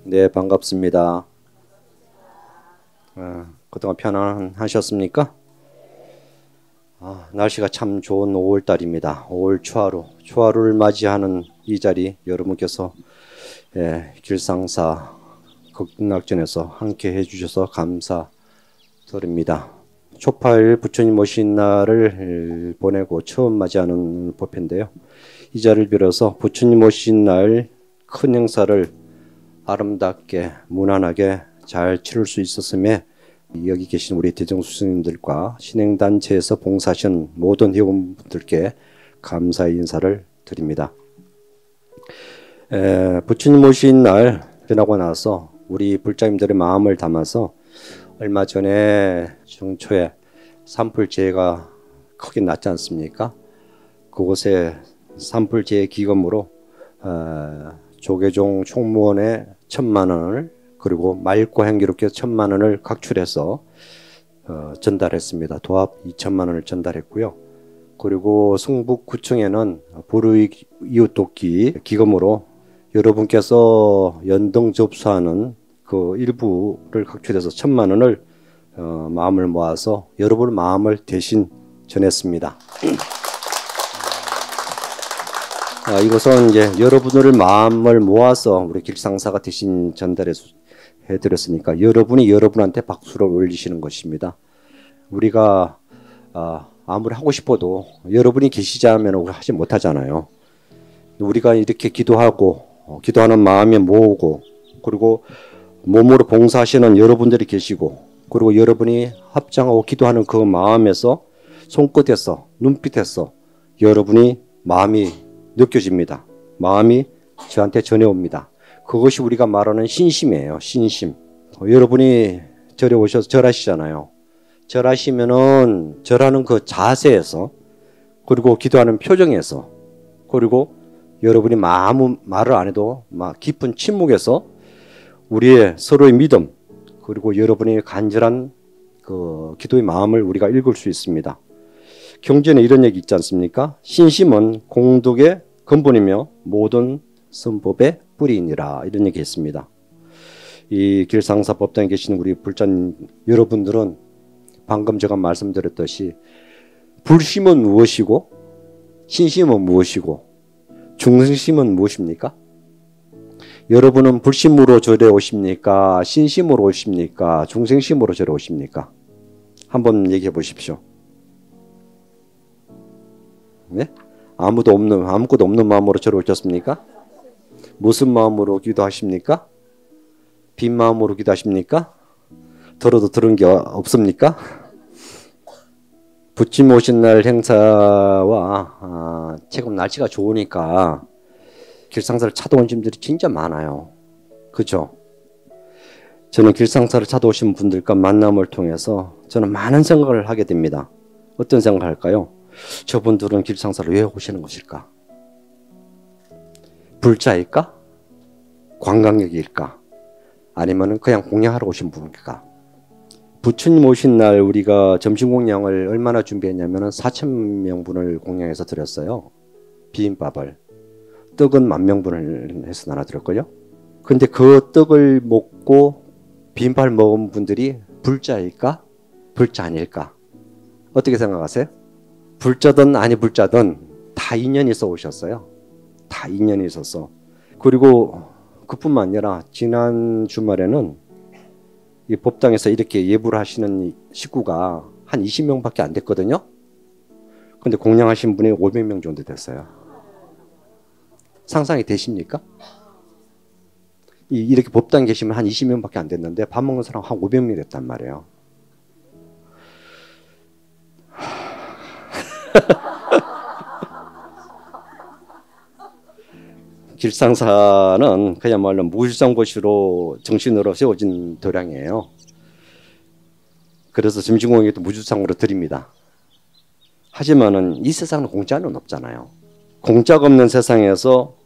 네, 반갑습니다. 그동안 편안하셨습니까? 날씨가 참 좋은 5월달입니다. 5월 초하루, 초하루를 맞이하는 이 자리 여러분께서 길상사 극락전에서 함께 해주셔서 감사드립니다. 초파일 부처님 오신 날을 보내고 처음 맞이하는 법회인데요. 이 자리를 빌어서 부처님 오신 날 큰 행사를 아름답게 무난하게 잘 치를 수 있었음에 여기 계신 우리 대정수 스님들과 신행단체에서 봉사하신 모든 회원분들께 감사의 인사를 드립니다. 부처님 오신 날 지나고 나서 우리 불자님들의 마음을 담아서 얼마 전에 중초에 산불재해가 크게 났지 않습니까? 그곳에 산불재해 기금으로 조계종 총무원에 1,000만 원을 그리고 맑고 향기롭게 1,000만 원을 각출해서 전달했습니다. 도합 2천만 원을 전달했고요. 그리고 승북구청에는 불이웃돕기 기금으로 여러분께서 연등 접수하는 그 일부를 각출해서 1,000만 원을 마음을 모아서 여러분의 마음을 대신 전했습니다. 이것은 이제 여러분들 마음을 모아서 우리 길상사가 대신 해드렸으니까 여러분이 여러분한테 박수를 올리시는 것입니다. 우리가 아무리 하고 싶어도 여러분이 계시지 않으면 우리 하지 못하잖아요. 우리가 이렇게 기도하고 기도하는 마음이 모으고 그리고 몸으로 봉사하시는 여러분들이 계시고 그리고 여러분이 합장하고 기도하는 그 마음에서 손끝에서 눈빛에서 여러분이 마음이 느껴집니다. 마음이 저한테 전해옵니다. 그것이 우리가 말하는 신심이에요. 신심. 여러분이 절에 오셔서 절하시잖아요. 절하시면은 절하는 그 자세에서 그리고 기도하는 표정에서 그리고 여러분이 말을 안 해도 막 깊은 침묵에서 우리의 서로의 믿음 그리고 여러분의 간절한 그 기도의 마음을 우리가 읽을 수 있습니다. 경전에 이런 얘기 있지 않습니까? 신심은 공덕의 근본이며 모든 선법의 뿌리이니라 이런 얘기 했습니다. 이 길상사 법당에 계신 우리 불자님 여러분들은 방금 제가 말씀드렸듯이 불심은 무엇이고 신심은 무엇이고 중생심은 무엇입니까? 여러분은 불심으로 절에 오십니까? 신심으로 오십니까? 중생심으로 절에 오십니까? 한번 얘기해 보십시오. 네? 아무것도 없는 마음으로 절에 오셨습니까? 무슨 마음으로 기도하십니까? 빈 마음으로 기도하십니까? 들어도 들은 게 없습니까? 부처님 오신 날 행사와 지금 날씨가 좋으니까 길상사를 찾아온 분들이 진짜 많아요. 그죠? 저는 길상사를 찾아오신 분들과 만남을 통해서 저는 많은 생각을 하게 됩니다. 어떤 생각을 할까요? 저분들은 길상사를 왜 오시는 것일까? 불자일까? 관광객일까? 아니면 그냥 공양하러 오신 분일까? 부처님 오신 날 우리가 점심 공양을 얼마나 준비했냐면 4,000명분을 공양해서 드렸어요. 비빔밥을. 떡은 10,000명분을 해서 나눠드렸고요. 근데 그 떡을 먹고 비빔밥을 먹은 분들이 불자일까? 불자 아닐까? 어떻게 생각하세요? 불자든 아니 불자든 다 인연이 있어 오셨어요. 다 인연이 있어서. 그리고 그뿐만 아니라 지난 주말에는 이 법당에서 이렇게 예불을 하시는 식구가 한 20명밖에 안 됐거든요. 근데 공양하신 분이 500명 정도 됐어요. 상상이 되십니까? 이렇게 법당에 계시면 한 20명밖에 안 됐는데 밥 먹는 사람 한 500명이 됐단 말이에요. 길상사는 그야말로 무주상고시로 정신으로 세워진 도량이에요. 그래서 점심공양도 무주상으로 드립니다. 하지만은 이 세상은 공짜는 없잖아요. 공짜가 없는 세상에서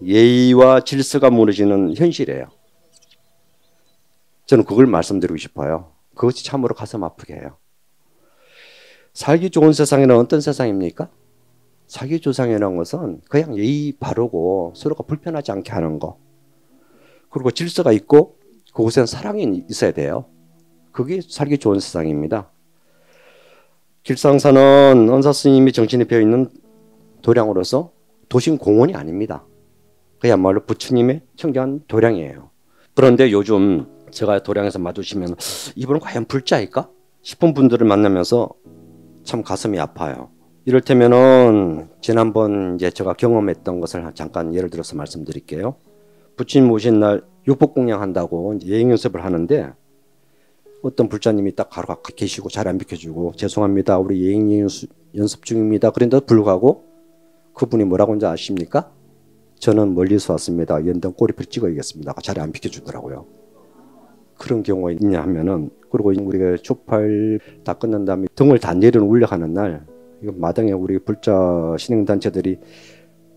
예의와 질서가 무너지는 현실이에요. 저는 그걸 말씀드리고 싶어요. 그것이 참으로 가슴 아프게 해요. 살기 좋은 세상에는 어떤 세상입니까? 살기 좋은 세상이라는 것은 그냥 예의 바르고 서로가 불편하지 않게 하는 거. 그리고 질서가 있고 그곳에는 사랑이 있어야 돼요. 그게 살기 좋은 세상입니다. 길상사는 은사 스님이 정신이 배어있는 도량으로서 도심 공원이 아닙니다. 그야말로 부처님의 청정한 도량이에요. 그런데 요즘 제가 도량에서 마주치면 이분은 과연 불자일까 싶은 분들을 만나면서 참 가슴이 아파요. 이를테면은 지난번 이제 제가 경험했던 것을 잠깐 예를 들어서 말씀드릴게요. 부처님 오신 날 육법공양 한다고 이제 예행 연습을 하는데 어떤 불자님이 딱 가로 계시고 잘 안 비켜주고 죄송합니다. 우리 예행 연습 중입니다. 그런데도 불구하고 그분이 뭐라고 하는지 아십니까? 저는 멀리서 왔습니다. 연등 꼬리표 찍어야겠습니다. 잘 안 비켜주더라고요. 그런 경우가 있냐 하면은 그리고 우리가 초팔 다 끝난 다음에 등을 다 내려놓으려 하는 날 이거 마당에 우리 불자 신행단체들이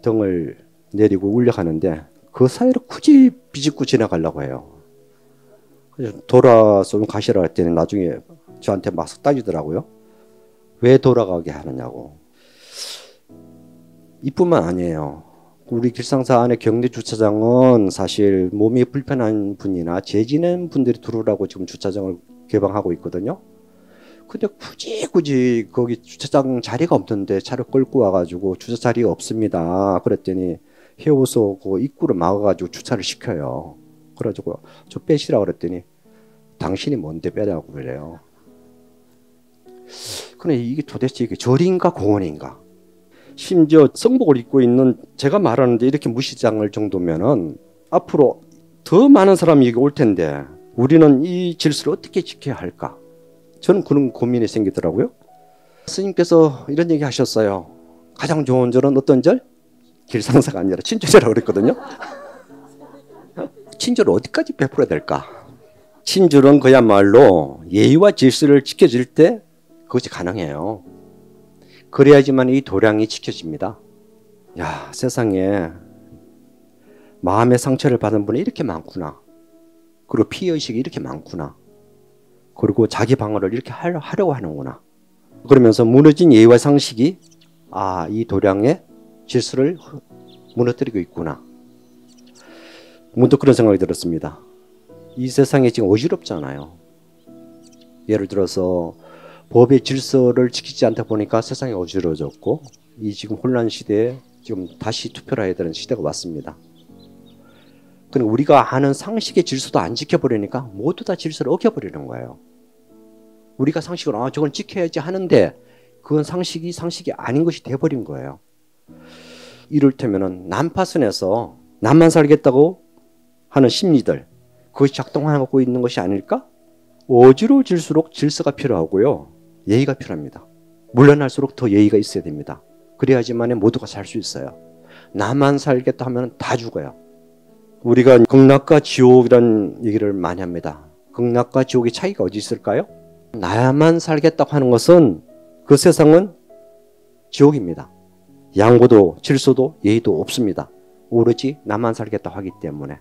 등을 내리고 울려가는데 그 사이를 굳이 비집고 지나가려고 해요. 돌아서 가시라 할 때는 나중에 저한테 막 따지더라고요. 왜 돌아가게 하느냐고. 이뿐만 아니에요. 우리 길상사 안에 경내 주차장은 사실 몸이 불편한 분이나 재지낸 분들이 들어오라고 지금 주차장을 개방하고 있거든요. 근데 굳이 거기 주차장 자리가 없는데 차를 끌고 와가지고 주차 자리가 없습니다. 그랬더니 해오소 그 입구를 막아가지고 주차를 시켜요. 그래가지고 저 빼시라 그랬더니 당신이 뭔데 빼라고 그래요. 근데 이게 도대체 이게 절인가 공원인가? 심지어 성복을 입고 있는 제가 말하는데 이렇게 무시당할 정도면은 앞으로 더 많은 사람이 여기 올 텐데 우리는 이 질서를 어떻게 지켜야 할까? 저는 그런 고민이 생기더라고요. 스님께서 이런 얘기 하셨어요. 가장 좋은 절은 어떤 절? 길상사가 아니라 친절이라고 그랬거든요. 친절을 어디까지 베풀어야 될까? 친절은 그야말로 예의와 질서를 지켜줄 때 그것이 가능해요. 그래야지만 이 도량이 지켜집니다. 야, 세상에 마음의 상처를 받은 분이 이렇게 많구나. 그리고 피해의식이 이렇게 많구나. 그리고 자기 방어를 이렇게 하려고 하는구나. 그러면서 무너진 예의와 상식이 이 도량의 질서를 무너뜨리고 있구나. 문득 그런 생각이 들었습니다. 이 세상에 지금 어지럽잖아요. 예를 들어서 법의 질서를 지키지 않다 보니까 세상이 어지러워졌고 이 지금 혼란 시대에 지금 다시 투표를 해야 되는 시대가 왔습니다. 그러니까 우리가 아는 상식의 질서도 안 지켜버리니까 모두 다 질서를 어겨버리는 거예요. 우리가 상식으로 저건 지켜야지 하는데 그건 상식이 아닌 것이 돼버린 거예요. 이를테면은 난파선에서 나만 살겠다고 하는 심리들 그것이 작동하고 있는 것이 아닐까? 어지러워질수록 질서가 필요하고요. 예의가 필요합니다. 물러날수록 더 예의가 있어야 됩니다. 그래야지만 모두가 살 수 있어요. 나만 살겠다 하면 다 죽어요. 우리가 극락과 지옥이라는 얘기를 많이 합니다. 극락과 지옥의 차이가 어디 있을까요? 나만 살겠다고 하는 것은 그 세상은 지옥입니다. 양보도 질서도 예의도 없습니다. 오로지 나만 살겠다고 하기 때문에.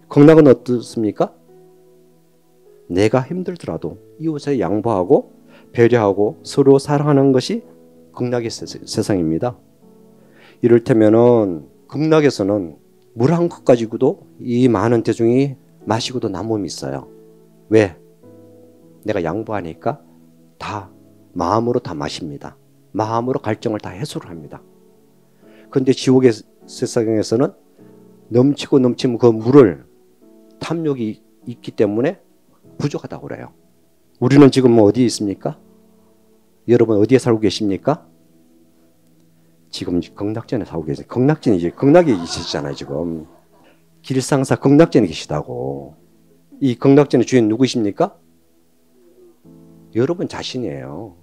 극락은 어떻습니까? 내가 힘들더라도 이웃에 양보하고 배려하고 서로 사랑하는 것이 극락의 세상입니다. 이를테면은 극락에서는 물 한 컵 가지고도 이 많은 대중이 마시고도 남음이 있어요. 왜? 내가 양보하니까 다 마음으로 다 마십니다. 마음으로 갈증을 다 해소를 합니다. 그런데 지옥의 세상에서는 넘치고 넘치면 그 물을 탐욕이 있기 때문에 부족하다고 그래요. 우리는 지금 어디에 있습니까? 여러분 어디에 살고 계십니까? 지금 극락전에 살고 계세요. 극락에 계시잖아요, 지금. 길상사 극락전에 계시다고. 이 극락전의 주인 누구십니까? 여러분 자신이에요.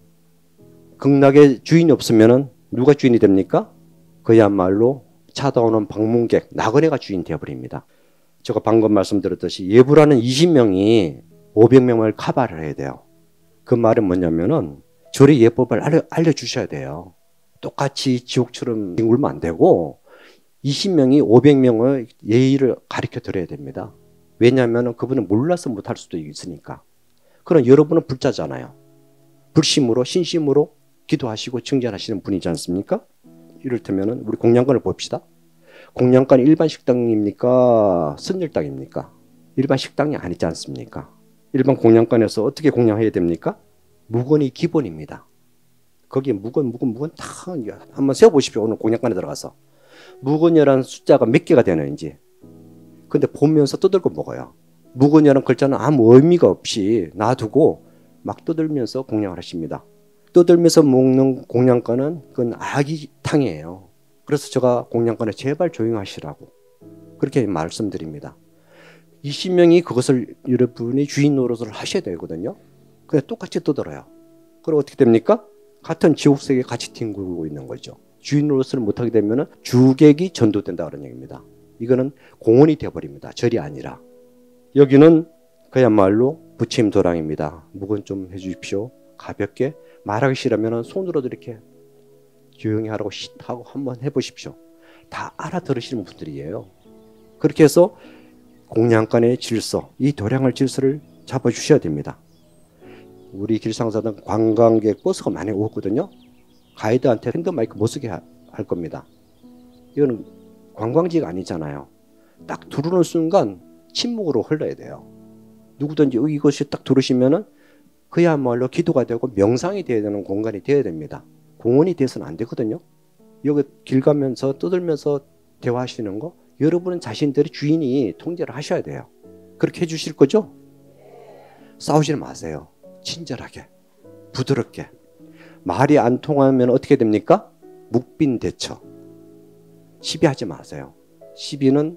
극락의 주인이 없으면 누가 주인이 됩니까? 그야말로 찾아오는 방문객, 나그네가 주인 되어버립니다. 제가 방금 말씀드렸듯이 예불하는 20명이 500명을 커버를 해야 돼요. 그 말은 뭐냐면은 절의 예법을 알려주셔야 돼요. 똑같이 지옥처럼 울면 안 되고 20명이 500명의 예의를 가르쳐 드려야 됩니다. 왜냐하면 그분은 몰라서 못할 수도 있으니까. 그럼 여러분은 불자잖아요. 불심으로 신심으로 기도하시고 증전하시는 분이지 않습니까? 이를테면 우리 공양관을 봅시다. 공양관이 일반 식당입니까? 선열당입니까? 일반 식당이 아니지 않습니까? 일반 공양관에서 어떻게 공양해야 됩니까? 묵은이 기본입니다. 거기에 묵은 다 한번 세어보십시오. 오늘 공양관에 들어가서. 묵은이라는 숫자가 몇 개가 되는지. 근데 보면서 떠들고 먹어요. 묵은이라는 글자는 아무 의미가 없이 놔두고 막 떠들면서 공양을 하십니다. 떠들면서 먹는 공양관은 그건 아기탕이에요. 그래서 제가 공양관에 제발 조용하시라고 그렇게 말씀드립니다. 20명이 그것을 여러분이 주인 노릇을 하셔야 되거든요. 근데 똑같이 떠들어요. 그럼 어떻게 됩니까? 같은 지옥세계에 같이 뒹굴고 있는 거죠. 주인 노릇을 못하게 되면 주객이 전도된다 그런 얘기입니다. 이거는 공원이 되어버립니다. 절이 아니라. 여기는 그야말로 부처님 도량입니다. 묵은 좀 해주십시오. 가볍게 말하기 싫으면 손으로도 이렇게 조용히 하라고 하고 한번 해보십시오. 다 알아들으시는 분들이에요. 그렇게 해서 공양간의 질서, 이 도량을 질서를 잡아주셔야 됩니다. 우리 길상사는 관광객 버스가 많이 오거든요. 가이드한테 핸드마이크 못 쓰게 할 겁니다. 이거는 관광지가 아니잖아요. 딱 들어오는 순간 침묵으로 흘러야 돼요. 누구든지 이것이 딱 들으시면은 그야말로 기도가 되고 명상이 되어야 되는 공간이 되어야 됩니다. 공원이 돼서는 안 되거든요. 여기 길 가면서 떠들면서 대화하시는 거 여러분은 자신들의 주인이 통제를 하셔야 돼요. 그렇게 해주실 거죠? 싸우지 마세요. 친절하게 부드럽게. 말이 안 통하면 어떻게 됩니까? 묵빈대처. 시비하지 마세요. 시비는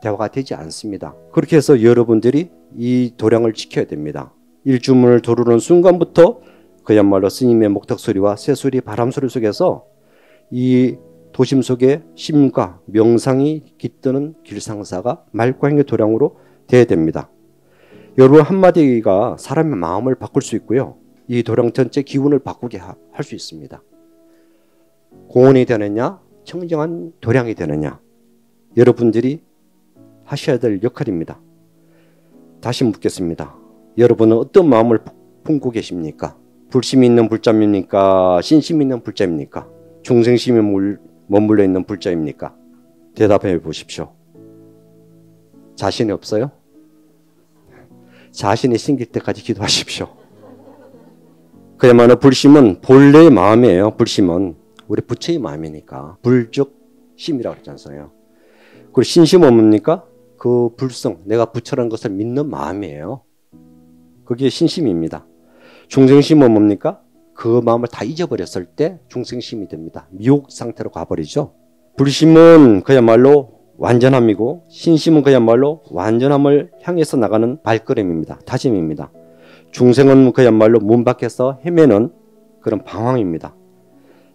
대화가 되지 않습니다. 그렇게 해서 여러분들이 이 도량을 지켜야 됩니다. 일주문을 도르는 순간부터 그야말로 스님의 목탁소리와 새소리, 바람소리 속에서 이 도심 속에 심과 명상이 깃드는 길상사가 말과 행의 도량으로 되어야 됩니다. 여러분 한마디가 사람의 마음을 바꿀 수 있고요. 이 도량 전체 기운을 바꾸게 할 수 있습니다. 공원이 되느냐 청정한 도량이 되느냐 여러분들이 하셔야 될 역할입니다. 다시 묻겠습니다. 여러분은 어떤 마음을 품고 계십니까? 불심이 있는 불자입니까? 신심이 있는 불자입니까? 중생심이 머물러 있는 불자입니까? 대답해 보십시오. 자신이 없어요? 자신이 생길 때까지 기도하십시오. 그야말로 불심은 본래의 마음이에요. 불심은 우리 부처의 마음이니까 불적 심이라고 그랬지 않습니까? 그리고 신심은 뭡니까? 그 불성, 내가 부처라는 것을 믿는 마음이에요. 그게 신심입니다. 중생심은 뭡니까? 그 마음을 다 잊어버렸을 때 중생심이 됩니다. 미혹 상태로 가버리죠. 불심은 그야말로 완전함이고 신심은 그야말로 완전함을 향해서 나가는 발걸음입니다. 다짐입니다. 중생은 그야말로 문 밖에서 헤매는 그런 방황입니다.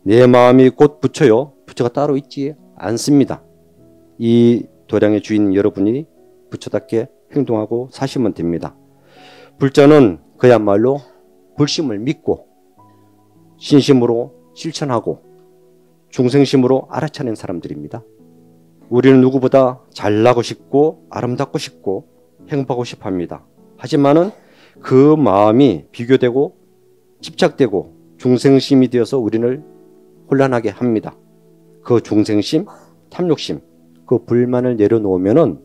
내 마음이 곧 부처요. 부처가 따로 있지 않습니다. 이 도량의 주인 여러분이 부처답게 행동하고 사시면 됩니다. 불자는 그야말로 불심을 믿고 신심으로 실천하고 중생심으로 알아차는 사람들입니다. 우리는 누구보다 잘나고 싶고 아름답고 싶고 행복하고 싶어 합니다. 하지만은 그 마음이 비교되고 집착되고 중생심이 되어서 우리를 혼란하게 합니다. 그 중생심, 탐욕심, 그 불만을 내려놓으면은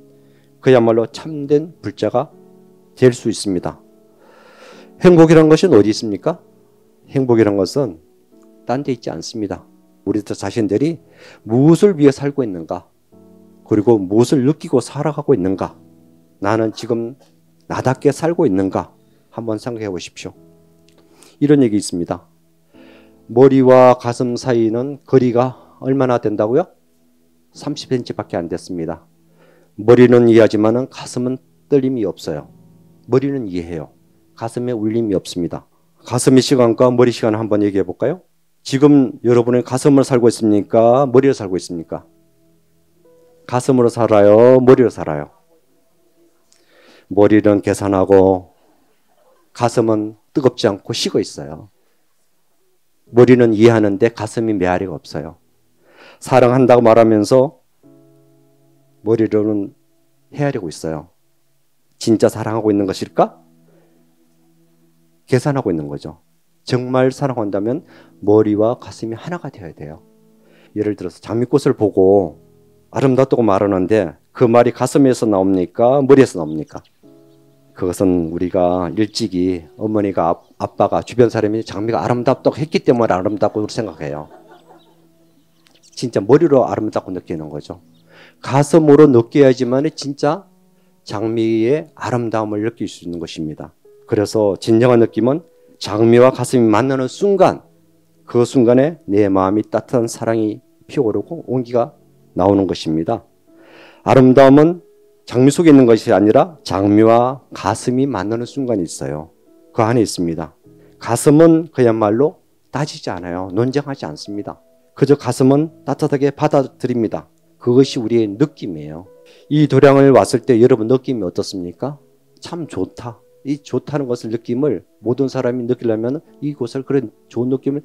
그야말로 참된 불자가 될 수 있습니다. 행복이란 것은 어디 있습니까? 행복이란 것은 딴 데 있지 않습니다. 우리 자신들이 무엇을 위해 살고 있는가? 그리고 무엇을 느끼고 살아가고 있는가? 나는 지금 나답게 살고 있는가? 한번 생각해 보십시오. 이런 얘기 있습니다. 머리와 가슴 사이는 거리가 얼마나 된다고요? 30cm 밖에 안 됐습니다. 머리는 이해하지만 가슴은 떨림이 없어요. 머리는 이해해요. 가슴에 울림이 없습니다. 가슴의 시간과 머리 시간을 한번 얘기해 볼까요? 지금 여러분은 가슴을 살고 있습니까? 머리를 살고 있습니까? 가슴으로 살아요? 머리로 살아요? 머리는 계산하고 가슴은 뜨겁지 않고 식어 있어요. 머리는 이해하는데 가슴이 메아리가 없어요. 사랑한다고 말하면서 머리로는 헤아리고 있어요. 진짜 사랑하고 있는 것일까? 계산하고 있는 거죠. 정말 사랑한다면 머리와 가슴이 하나가 되어야 돼요. 예를 들어서 장미꽃을 보고 아름답다고 말하는데 그 말이 가슴에서 나옵니까? 머리에서 나옵니까? 그것은 우리가 일찍이 어머니가 아빠가 주변 사람이 장미가 아름답다고 했기 때문에 아름답다고 생각해요. 진짜 머리로 아름답고 느끼는 거죠. 가슴으로 느껴야지만 진짜 장미의 아름다움을 느낄 수 있는 것입니다. 그래서 진정한 느낌은 장미와 가슴이 만나는 순간, 그 순간에 내 마음이 따뜻한 사랑이 피어오르고 온기가 나오는 것입니다. 아름다움은 장미 속에 있는 것이 아니라 장미와 가슴이 만나는 순간이 있어요. 그 안에 있습니다. 가슴은 그야말로 따지지 않아요. 논쟁하지 않습니다. 그저 가슴은 따뜻하게 받아들입니다. 그것이 우리의 느낌이에요. 이 도량을 왔을 때 여러분 느낌이 어떻습니까? 참 좋다. 이 좋다는 것을 느낌을 모든 사람이 느끼려면 이곳을 그런 좋은 느낌을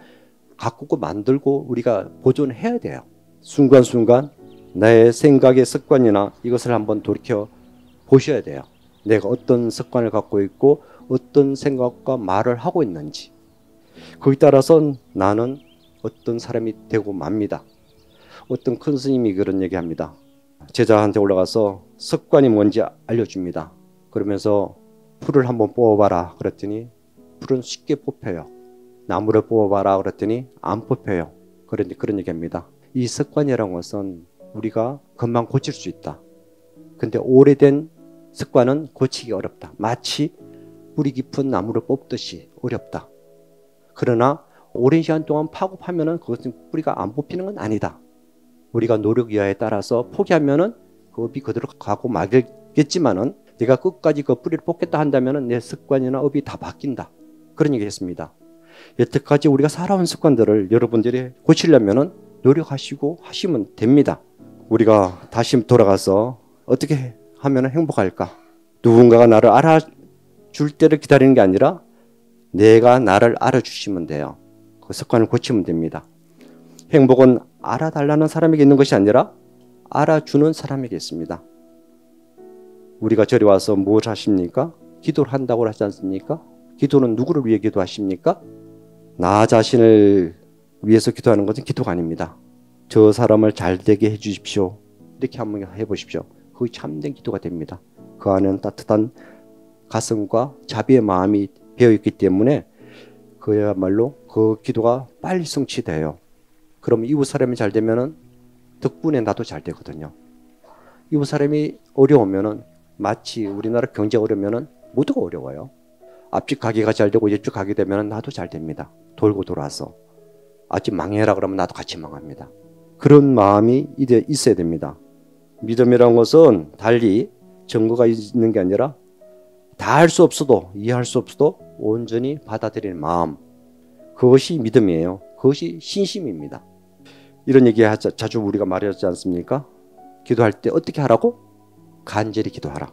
가꾸고 만들고 우리가 보존해야 돼요. 순간순간 나의 생각의 습관이나 이것을 한번 돌이켜 보셔야 돼요. 내가 어떤 습관을 갖고 있고 어떤 생각과 말을 하고 있는지. 거기에 따라서 나는 어떤 사람이 되고 맙니다. 어떤 큰 스님이 그런 얘기합니다. 제자한테 올라가서 습관이 뭔지 알려줍니다. 그러면서 풀을 한번 뽑아봐라 그랬더니 풀은 쉽게 뽑혀요. 나무를 뽑아봐라 그랬더니 안 뽑혀요. 그런 얘기합니다. 이 습관이라는 것은 우리가 금방 고칠 수 있다. 근데 오래된 습관은 고치기 어렵다. 마치 뿌리 깊은 나무를 뽑듯이 어렵다. 그러나 오랜 시간 동안 파고 파면은 그것은 뿌리가 안 뽑히는 건 아니다. 우리가 노력 이하에 따라서 포기하면은 그 업이 그대로 가고 말겠지만은 내가 끝까지 그 뿌리를 뽑겠다 한다면은 내 습관이나 업이 다 바뀐다. 그런 얘기 했습니다. 여태까지 우리가 살아온 습관들을 여러분들이 고치려면은 노력하시고 하시면 됩니다. 우리가 다시 돌아가서 어떻게 하면 행복할까? 누군가가 나를 알아줄 때를 기다리는 게 아니라 내가 나를 알아주시면 돼요. 그 습관을 고치면 됩니다. 행복은 알아달라는 사람에게 있는 것이 아니라 알아주는 사람에게 있습니다. 우리가 저리 와서 뭘 하십니까? 기도를 한다고 하지 않습니까? 기도는 누구를 위해 기도하십니까? 나 자신을 위해서 기도하는 것은 기도가 아닙니다. 저 사람을 잘 되게 해주십시오. 이렇게 한번 해보십시오. 그게 참된 기도가 됩니다. 그 안에는 따뜻한 가슴과 자비의 마음이 배어있기 때문에 그야말로 그 기도가 빨리 성취돼요. 그럼 이웃 사람이 잘 되면은 덕분에 나도 잘 되거든요. 이웃 사람이 어려우면은 마치 우리나라 경제가 어려우면은 모두가 어려워요. 앞집 가게가 잘 되고 옆집 가게 되면은 나도 잘 됩니다. 돌고 돌아서. 앞집 망해라 그러면 나도 같이 망합니다. 그런 마음이 있어야 됩니다. 믿음이라는 것은 달리 증거가 있는 게 아니라 다 할 수 없어도 이해할 수 없어도 온전히 받아들이는 마음. 그것이 믿음이에요. 그것이 신심입니다. 이런 얘기 자주 우리가 말하지 않습니까? 기도할 때 어떻게 하라고? 간절히 기도하라.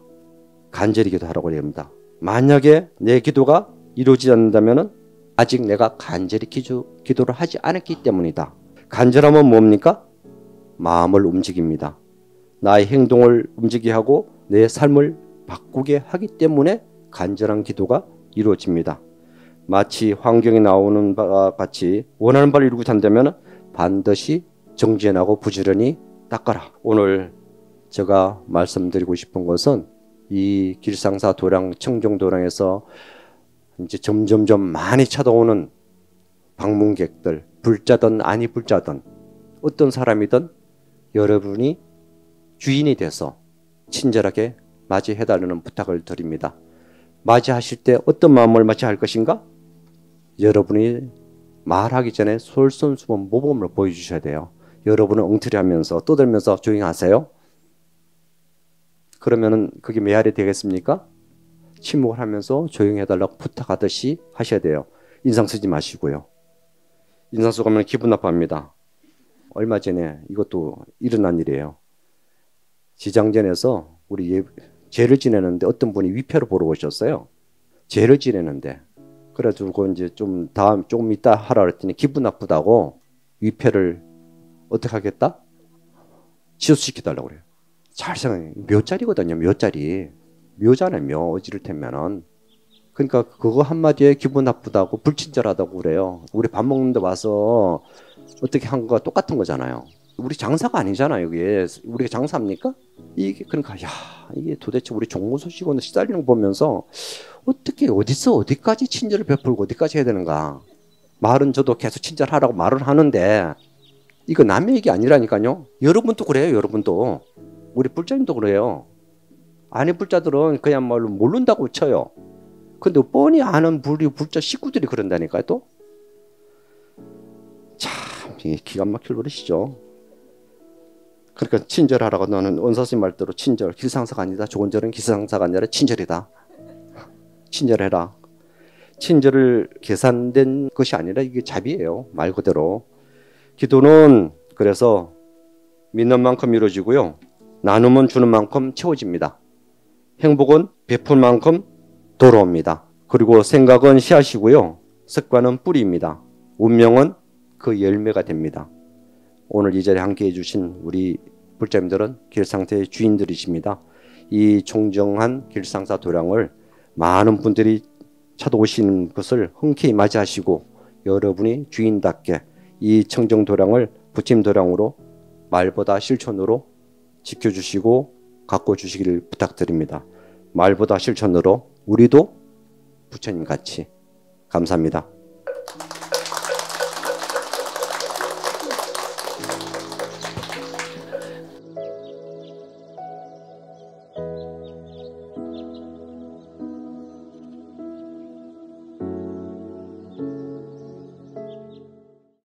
간절히 기도하라고 얘기합니다. 만약에 내 기도가 이루어지지 않는다면 아직 내가 간절히 기도를 하지 않았기 때문이다. 간절함은 뭡니까? 마음을 움직입니다. 나의 행동을 움직이게 하고 내 삶을 바꾸게 하기 때문에 간절한 기도가 이루어집니다. 마치 환경에 나오는 바와 같이 원하는 바를 이루고 산다면 반드시 정진하고 부지런히 닦아라. 오늘 제가 말씀드리고 싶은 것은 이 길상사 도량, 청정도량에서 이제 점점점 많이 찾아오는 방문객들, 불자든 아니 불자든 어떤 사람이든 여러분이 주인이 돼서 친절하게 맞이해달라는 부탁을 드립니다. 맞이하실 때 어떤 마음을 맞이할 것인가? 여러분이 말하기 전에 솔선수범 모범을 보여주셔야 돼요. 여러분은 엉터리하면서 떠들면서 조용히 하세요. 그러면은 그게 메아리 되겠습니까? 침묵을 하면서 조용히 해달라고 부탁하듯이 하셔야 돼요. 인상 쓰지 마시고요. 인상 쓰고 하면 기분 나빠합니다. 얼마 전에 이것도 일어난 일이에요. 지장전에서 우리 제를 지내는데 어떤 분이 위패를 보러 오셨어요. 제를 지내는데 그래가지고 이제 조금 이따 하라 그랬더니 기분 나쁘다고 위패를 어떻게 하겠다? 취소시켜달라고 그래요. 잘 생각해. 묘짜리거든요. 묘짜리. 묘잖아요. 묘. 이를테면은. 그러니까 그거 한마디에 기분 나쁘다고 불친절하다고 그래요. 우리 밥 먹는데 와서 어떻게 한 거가 똑같은 거잖아요. 우리 장사가 아니잖아요. 이게 우리가 장사합니까? 이게 그러니까 야 이게 도대체 우리 종무소식원을 시달리는 거 보면서 어떻게 어디서 어디까지 친절을 베풀고 어디까지 해야 되는가. 말은 저도 계속 친절하라고 말을 하는데 이거 남의 얘기 아니라니까요. 여러분도 그래요. 여러분도 우리 불자님도 그래요. 아닌 불자들은 그야말로 모른다고 쳐요. 근데 뻔히 아는 우리 불자 식구들이 그런다니까요. 또 참 이게 기가 막힐 노릇이죠. 그러니까 친절하라고 너는 원사님 말대로 친절, 길상사가 아니다. 조건절은 길상사가 아니라 친절이다. 친절해라. 친절을 계산된 것이 아니라 이게 자비예요. 말 그대로. 기도는 그래서 믿는 만큼 이루어지고요. 나누면 주는 만큼 채워집니다. 행복은 베푼 만큼 돌아옵니다. 그리고 생각은 씨앗이고요. 습관은 뿌리입니다. 운명은 그 열매가 됩니다. 오늘 이 자리에 함께해 주신 우리 불자님들은 길상사의 주인들이십니다. 이 총정한 길상사 도량을 많은 분들이 찾아오시는 것을 흔쾌히 맞이하시고 여러분이 주인답게 이 청정도량을 부침도량으로 말보다 실천으로 지켜주시고 가꿔주시기를 부탁드립니다. 말보다 실천으로 우리도 부처님 같이. 감사합니다.